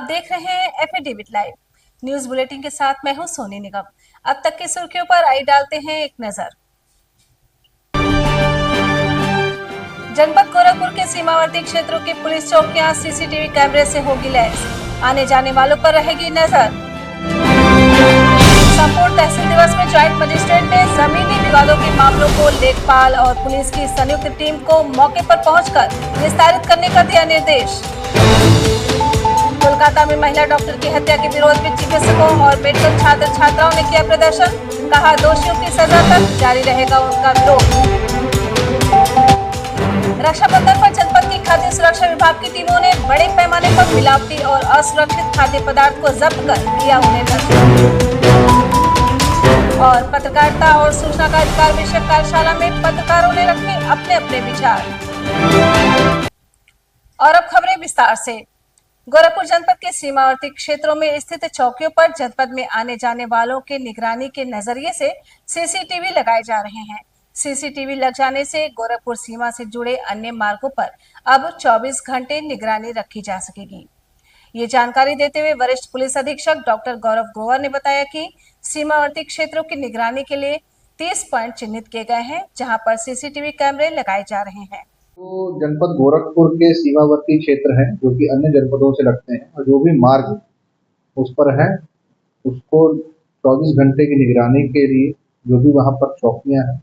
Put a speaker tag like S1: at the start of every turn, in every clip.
S1: देख रहे हैं एफएडीवी लाइव न्यूज बुलेटिन के साथ मैं हूं सोनी निगम। अब तक की सुर्खियों पर आई डालते हैं एक नजर। जनपद गोरखपुर के सीमावर्ती क्षेत्रों की पुलिस चौकियां सीसीटीवी कैमरे से होगी लैस, आने जाने वालों पर रहेगी नजर। संपूर्ण तहसील दिवस में ज्वाइंट मजिस्ट्रेट ने जमीनी विवादों के मामलों को लेखपाल और पुलिस की संयुक्त टीम को मौके पर पहुंचकर निस्तारित करने का दिया निर्देश। कोलकाता में महिला डॉक्टर की हत्या के विरोध में चिकित्सकों और मेडिकल छात्र छात्राओं ने किया प्रदर्शन, कहा दोषियों की सजा तक जारी रहेगा उनका विरोध। रक्षाबंधन पर जनपद की खाद्य सुरक्षा विभाग की टीमों ने बड़े पैमाने पर मिलावटी और असुरक्षित खाद्य पदार्थ को जब्त कर किया उन्हें नष्ट। और पत्रकारिता और सूचना का अधिकार विषयक कार्यशाला में पत्रकारों ने रखे अपने अपने विचार। और अब खबरें विस्तार से। गोरखपुर जनपद के सीमावर्ती क्षेत्रों में स्थित चौकियों पर जनपद में आने जाने वालों के निगरानी के नजरिए से सीसीटीवी लगाए जा रहे हैं। सीसीटीवी लग जाने से गोरखपुर सीमा से जुड़े अन्य मार्गों पर अब 24 घंटे निगरानी रखी जा सकेगी। ये जानकारी देते हुए वरिष्ठ पुलिस अधीक्षक डॉक्टर गौरव ग्रोवर ने बताया कि सीमावर्ती क्षेत्रों की निगरानी के लिए 30 पॉइंट चिन्हित किए गए हैं, जहां पर सीसीटीवी कैमरे लगाए जा रहे हैं।
S2: तो जनपद गोरखपुर के सीमावर्ती क्षेत्र हैं जो कि अन्य जनपदों से लगते हैं और जो भी मार्ग उस पर है उसको 24 घंटे की निगरानी के लिए जो भी वहां पर चौकियां हैं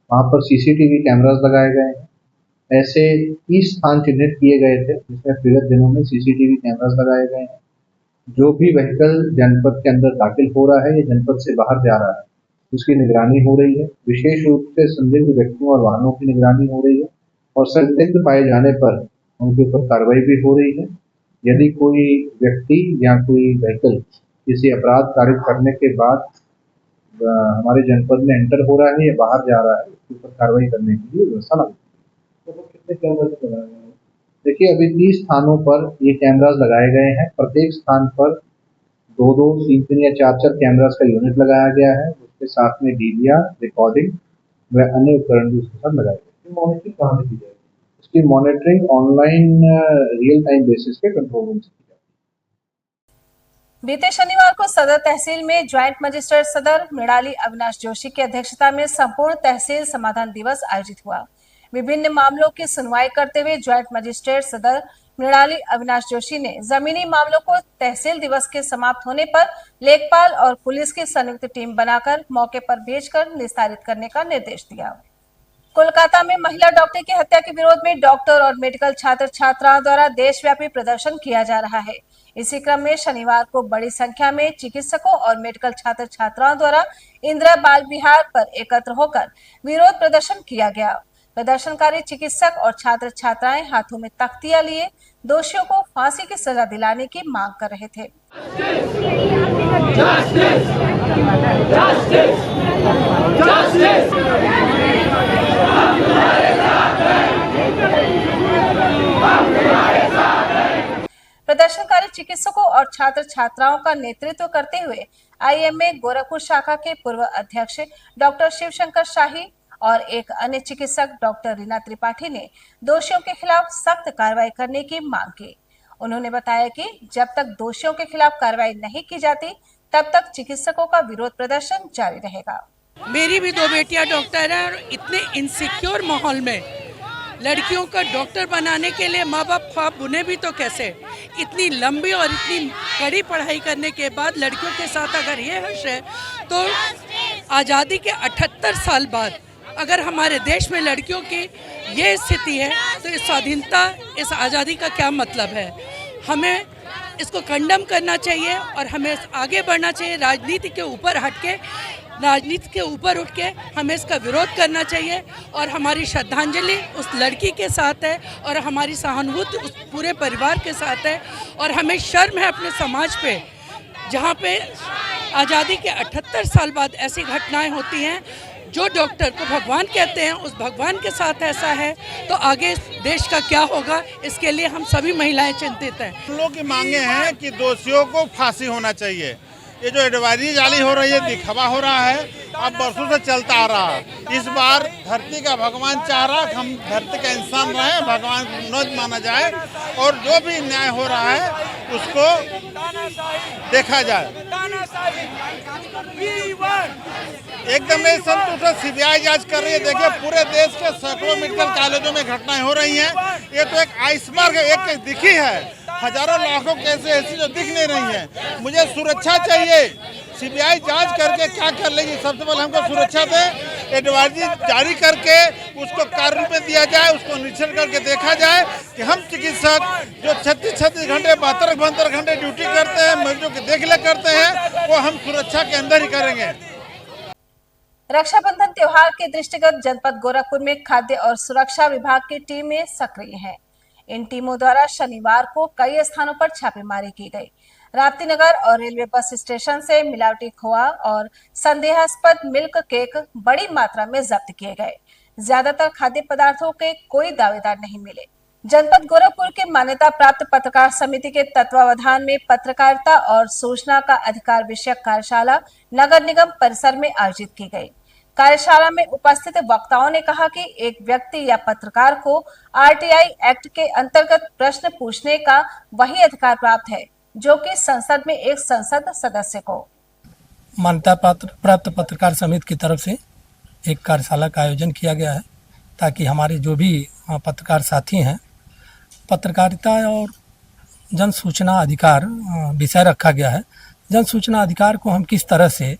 S2: वहां पर सीसीटीवी कैमरास लगाए गए हैं। ऐसे 30 स्थान चिन्हित किए गए थे जिसमें विगत दिनों में सीसीटीवी कैमरास लगाए गए हैं। जो भी व्हीकल जनपद के अंदर दाखिल हो रहा है या जनपद से बाहर जा रहा है उसकी निगरानी हो रही है। विशेष रूप से संदिग्ध व्यक्तियों और वाहनों की निगरानी हो रही है और संदिग्ध पाए जाने पर उनके ऊपर कार्रवाई भी हो रही है। यदि कोई व्यक्ति या कोई व्हीकल किसी अपराध कारित करने के बाद हमारे जनपद में एंटर हो रहा है या बाहर जा रहा है उसके ऊपर कार्रवाई करने के लिए व्यवस्था लागू है। तो कितने कैमरे से लगाए गए हैं? देखिए अभी 30 स्थानों पर ये कैमरास लगाए गए हैं। प्रत्येक स्थान पर 2-2, 3-3 या 4-4 कैमरास का यूनिट लगाया गया है। उसके साथ में डीवीआर, रिकॉर्डिंग व अन्य उपकरण भी उसके साथ लगाए गए। मॉनिटरिंग कहाँ से की जाएगी? इसकी monitoring online real time basis पे कंट्रोल रूम से की जाएगी।
S1: बीते शनिवार को सदर तहसील में ज्वाइंट मजिस्ट्रेट सदर मृणाली अविनाश जोशी की अध्यक्षता में संपूर्ण तहसील समाधान दिवस आयोजित हुआ। विभिन्न मामलों की सुनवाई करते हुए ज्वाइंट मजिस्ट्रेट सदर मृणाली अविनाश जोशी ने जमीनी मामलों को तहसील दिवस के समाप्त होने पर लेखपाल और पुलिस की संयुक्त टीम बनाकर मौके पर भेजकर निस्तारित करने का निर्देश दिया। कोलकाता में महिला डॉक्टर की हत्या के विरोध में डॉक्टर और मेडिकल छात्र छात्राओं द्वारा देशव्यापी प्रदर्शन किया जा रहा है। इसी क्रम में शनिवार को बड़ी संख्या में चिकित्सकों और मेडिकल छात्र छात्राओं द्वारा इंदिरा बाल विहार पर एकत्र होकर विरोध प्रदर्शन किया गया। प्रदर्शनकारी चिकित्सक और छात्र छात्राएं हाथों में तख्तियां लिए दोषियों को फांसी की सजा दिलाने की मांग कर रहे थे। प्रदर्शनकारी चिकित्सकों और छात्र छात्राओं का नेतृत्व करते हुए आईएमए गोरखपुर शाखा के पूर्व अध्यक्ष डॉक्टर शिवशंकर शाही और एक अन्य चिकित्सक डॉक्टर रीना त्रिपाठी ने दोषियों के खिलाफ सख्त कार्रवाई करने की मांग की। उन्होंने बताया कि जब तक दोषियों के खिलाफ कार्रवाई नहीं की जाती तब तक चिकित्सकों का विरोध प्रदर्शन जारी रहेगा।
S3: मेरी भी 2 बेटियां डॉक्टर हैं और इतने इनसिक्योर माहौल में लड़कियों का डॉक्टर बनाने के लिए माँ बाप ख्वाब बुने भी तो कैसे। इतनी लंबी और इतनी कड़ी पढ़ाई करने के बाद लड़कियों के साथ अगर ये हश है तो आज़ादी के 78 साल बाद अगर हमारे देश में लड़कियों की ये स्थिति है तो इस स्वाधीनता, इस आज़ादी का क्या मतलब है। हमें इसको कंडम करना चाहिए और हमें आगे बढ़ना चाहिए। राजनीति के ऊपर हट के, राजनीति के ऊपर उठ के हमें इसका विरोध करना चाहिए और हमारी श्रद्धांजलि उस लड़की के साथ है और हमारी सहानुभूति उस पूरे परिवार के साथ है। और हमें शर्म है अपने समाज पे जहाँ पे आज़ादी के 78 साल बाद ऐसी घटनाएं होती हैं। जो डॉक्टर को भगवान कहते हैं उस भगवान के साथ ऐसा है तो आगे देश का क्या होगा, इसके लिए हम सभी महिलाएं चिंतित हैं।
S4: हम लोग की मांगे हैं कि दोषियों को फांसी होना चाहिए। ये जो एडवाइजरी जारी हो रही है, दिखावा हो रहा है, अब बरसों से चलता आ रहा है। इस बार धरती का भगवान चाह रहा कि हम धरती का इंसान रहें, भगवान न माना जाए और जो भी न्याय हो रहा है उसको देखा जाए। एकदम नहीं संतुष्ट, सीबीआई जांच कर रही है। देखिए पूरे देश के सैकड़ों मेडिकल कॉलेजों में घटनाएं हो रही हैं। ये तो एक आइसबर्ग एक दिखी है, हजारों लाखों केस ऐसी जो दिख नहीं रही है। मुझे सुरक्षा चाहिए। सीबीआई जांच करके क्या कर लेगी? सबसे पहले हमको सुरक्षा दें, एडवाइजरी जारी करके उसको कार्य में दिया जाए, उसको निरीक्षण करके देखा जाए कि हम चिकित्सक जो 36 घंटे 72 घंटे ड्यूटी करते हैं, मरीजों की देखरेख करते हैं, वो हम सुरक्षा के अंदर ही करेंगे।
S1: रक्षाबंधन त्योहार के दृष्टिगत जनपद गोरखपुर में खाद्य और सुरक्षा विभाग की टीमें सक्रिय हैं। इन टीमों द्वारा शनिवार को कई स्थानों पर छापेमारी की गई। राप्ती नगर और रेलवे बस स्टेशन से मिलावटी खोआ और संदेहास्पद मिल्क केक बड़ी मात्रा में जब्त किए गए। ज्यादातर खाद्य पदार्थों के कोई दावेदार नहीं मिले। जनपद गोरखपुर के मान्यता प्राप्त पत्रकार समिति के तत्वावधान में पत्रकारिता और सूचना का अधिकार विषयक कार्यशाला नगर निगम परिसर में आयोजित की गई। कार्यशाला में उपस्थित वक्ताओं ने कहा कि एक व्यक्ति या पत्रकार को आरटीआई एक्ट के अंतर्गत प्रश्न पूछने का वही अधिकार प्राप्त है जो कि संसद में एक संसद सदस्य को।
S5: मान्यता प्राप्त पत्रकार समिति की तरफ से एक कार्यशाला का आयोजन किया गया है ताकि हमारे जो भी पत्रकार साथी हैं, पत्रकारिता और जन सूचना अधिकार विषय रखा गया है। जन सूचना अधिकार को हम किस तरह से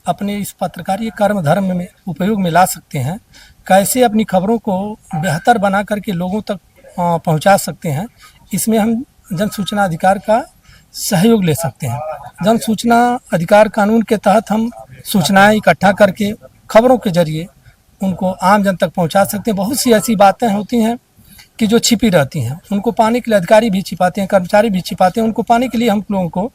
S5: अपने इस पत्रकारीय कर्म धर्म में उपयोग में ला सकते हैं, कैसे अपनी खबरों को बेहतर बना करके लोगों तक पहुंचा सकते हैं, इसमें हम जन सूचना अधिकार का सहयोग ले सकते हैं। जन सूचना अधिकार कानून के तहत हम सूचनाएं इकट्ठा करके खबरों के जरिए उनको आम जन तक पहुंचा सकते हैं। बहुत सी ऐसी बातें होती हैं कि जो छिपी रहती हैं, उनको पाने के लिए अधिकारी भी छिपाते हैं, कर्मचारी भी छिपाते हैं। उनको पाने के लिए हम लोगों को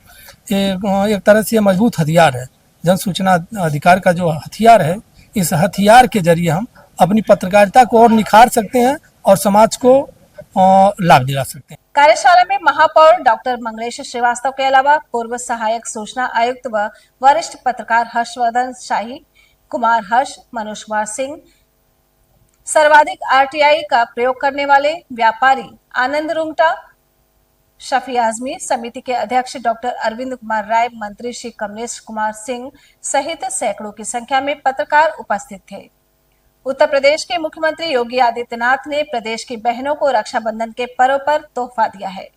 S5: एक तरह से मजबूत हथियार है। जन सूचना अधिकार का जो हथियार है, इस हथियार के जरिए हम अपनी पत्रकारिता को और निखार सकते हैं और समाज को लाभ दिला सकते हैं।
S1: कार्यशाला में महापौर डॉक्टर मंगलेश श्रीवास्तव के अलावा पूर्व सहायक सूचना आयुक्त व वरिष्ठ पत्रकार हर्षवर्धन शाही, कुमार हर्ष, मनोज कुमार सिंह, सर्वाधिक आरटीआई का प्रयोग करने वाले व्यापारी आनंद रुंगटा, शफी आजमी, समिति के अध्यक्ष डॉक्टर अरविंद कुमार राय, मंत्री श्री कमलेश कुमार सिंह सहित सैकड़ों की संख्या में पत्रकार उपस्थित थे। उत्तर प्रदेश के मुख्यमंत्री योगी आदित्यनाथ ने प्रदेश की बहनों को रक्षाबंधन के पर्व पर तोहफा दिया है।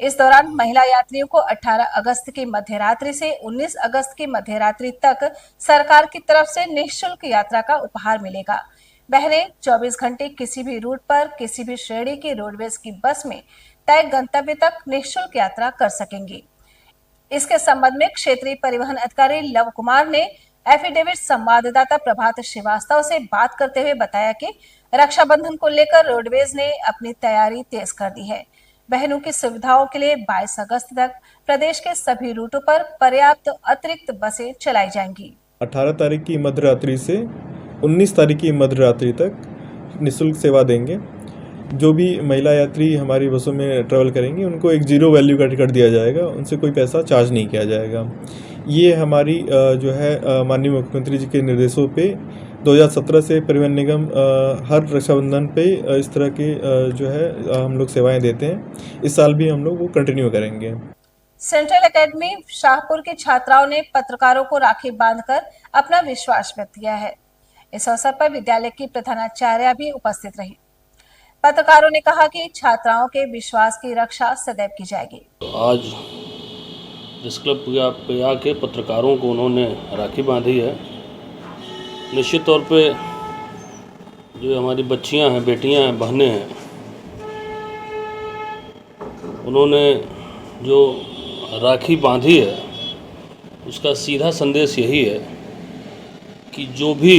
S1: इस दौरान महिला यात्रियों को 18 अगस्त की मध्यरात्रि से 19 अगस्त की मध्यरात्रि तक सरकार की तरफ से निःशुल्क यात्रा का उपहार मिलेगा। बहनें 24 घंटे किसी भी रूट पर किसी भी श्रेणी की रोडवेज की बस में तय गंतव्य तक निःशुल्क यात्रा कर सकेंगी। इसके संबंध में क्षेत्रीय परिवहन अधिकारी लव कुमार ने एफिडेविट संवाददाता प्रभात श्रीवास्तव से बात करते हुए बताया कि रक्षाबंधन को लेकर रोडवेज ने अपनी तैयारी तेज कर दी है। बहनों की सुविधाओं के लिए 22 अगस्त तक प्रदेश के सभी रूटों पर पर्याप्त अतिरिक्त बसें चलाई जाएंगी।
S6: 18 तारीख की मध्यरात्रि से 19 तारीख की मध्यरात्रि तक निःशुल्क सेवा देंगे। जो भी महिला यात्री हमारी बसों में ट्रैवल करेंगी उनको एक 0 वैल्यू का टिकट दिया जाएगा, उनसे कोई पैसा चार्ज नहीं किया जाएगा। ये हमारी जो है माननीय मुख्यमंत्री जी के निर्देशों पे 2017 से परिवहन निगम हर रक्षाबंधन पे इस तरह के जो है हम लोग सेवाएं देते हैं। इस साल भी हम लोग वो कंटिन्यू करेंगे।
S1: सेंट्रल एकेडमी शाहपुर की छात्राओं ने पत्रकारों को राखी बांधकर अपना विश्वास व्यक्त किया है। इस अवसर पर विद्यालय की प्रधानाचार्य भी उपस्थित रही। पत्रकारों ने कहा कि छात्राओं के विश्वास की रक्षा सदैव की जाएगी।
S7: आज प्रेस क्लब पे आके पत्रकारों को उन्होंने राखी बांधी है। निश्चित तौर पे जो हमारी बच्चियां हैं, बेटियां हैं, बहनें हैं, उन्होंने जो राखी बांधी है उसका सीधा संदेश यही है कि जो भी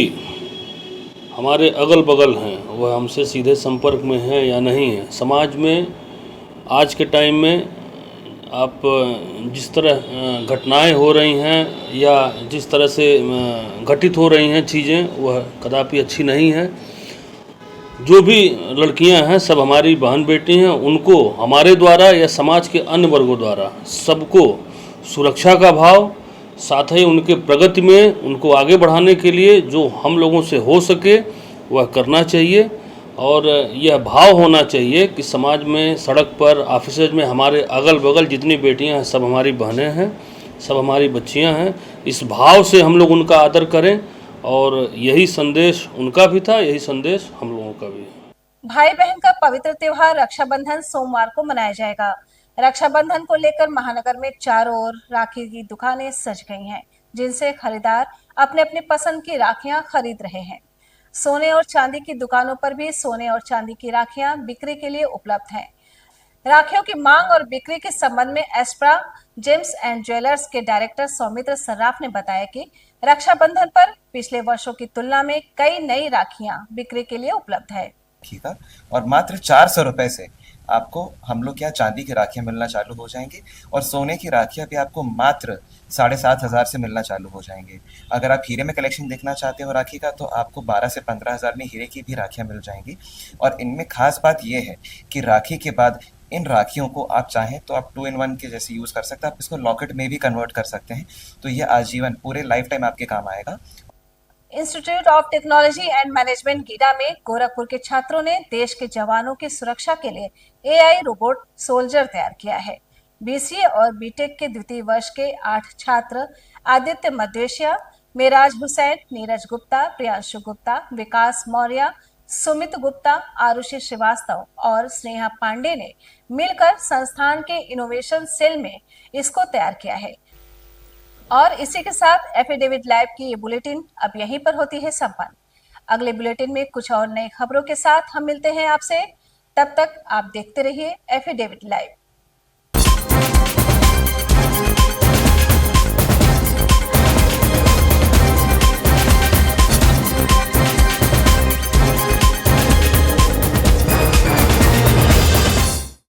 S7: हमारे अगल बगल हैं वह हमसे सीधे संपर्क में हैं या नहीं हैं। समाज में आज के टाइम में आप जिस तरह घटनाएं हो रही हैं या जिस तरह से घटित हो रही हैं चीज़ें, वह कदापि अच्छी नहीं है। जो भी लड़कियां हैं सब हमारी बहन बेटी हैं, उनको हमारे द्वारा या समाज के अन्य वर्गों द्वारा सबको सुरक्षा का भाव, साथ ही उनके प्रगति में उनको आगे बढ़ाने के लिए जो हम लोगों से हो सके वह करना चाहिए। और यह भाव होना चाहिए कि समाज में, सड़क पर, ऑफिसेज में हमारे अगल बगल जितनी बेटियां हैं सब हमारी बहनें हैं, सब हमारी बच्चियां हैं। इस भाव से हम लोग उनका आदर करें और यही संदेश उनका भी था, यही संदेश हम लोगों का भी है।
S1: भाई बहन का पवित्र त्योहार रक्षाबंधन सोमवार को मनाया जाएगा। रक्षाबंधन को लेकर महानगर में चारों ओर राखी की दुकानें सज गई हैं, जिनसे खरीदार अपने अपने पसंद की राखियां खरीद रहे हैं। सोने और चांदी की दुकानों पर भी सोने और चांदी की राखियां बिक्री के लिए उपलब्ध हैं। राखियों की मांग और बिक्री के संबंध में एस्प्रा जेम्स एंड ज्वेलर्स के डायरेक्टर सौमित्र सर्राफ ने बताया कि रक्षाबंधन पर पिछले वर्षों की तुलना में कई नई राखियां बिक्री के लिए उपलब्ध है।
S8: का और मात्र 400 रुपए से आपको हम लोग यहाँ चांदी की राखियां मिलना चालू हो जाएंगी और सोने की राखियां भी आपको मात्र 7,500 से मिलना चालू हो जाएंगे। अगर आप हीरे में कलेक्शन देखना चाहते हो राखी का तो आपको 12 से 15,000 में हीरे की भी राखियां मिल जाएंगी। और इनमें खास बात यह है कि राखी के बाद इन राखियों को आप चाहें तो आप 2-in-1 के जैसे यूज़ कर सकते हैं। आप इसको लॉकेट में भी कन्वर्ट कर सकते हैं, तो ये आजीवन पूरे लाइफ टाइम आपके काम आएगा।
S1: Institute of technology and management GIDA में गोरखपुर के छात्रों ने देश के जवानों की सुरक्षा के लिए एआई रोबोट सोल्जर तैयार किया है। बीसीए और बीटेक के द्वितीय वर्ष के 8 छात्र आदित्य मदेशिया, मेराज हुसैन, नीरज गुप्ता, प्रियांशु गुप्ता, विकास मौर्य, सुमित गुप्ता, आरुषि श्रीवास्तव और स्नेहा पांडे ने मिलकर संस्थान के इनोवेशन सेल में इसको तैयार किया है। और इसी के साथ एफिडेविट लाइव की ये बुलेटिन अब यहीं पर होती है संपन्न। अगले बुलेटिन में कुछ और नई खबरों के साथ हम मिलते हैं आपसे। तब तक आप देखते रहिए एफिडेविट लाइव।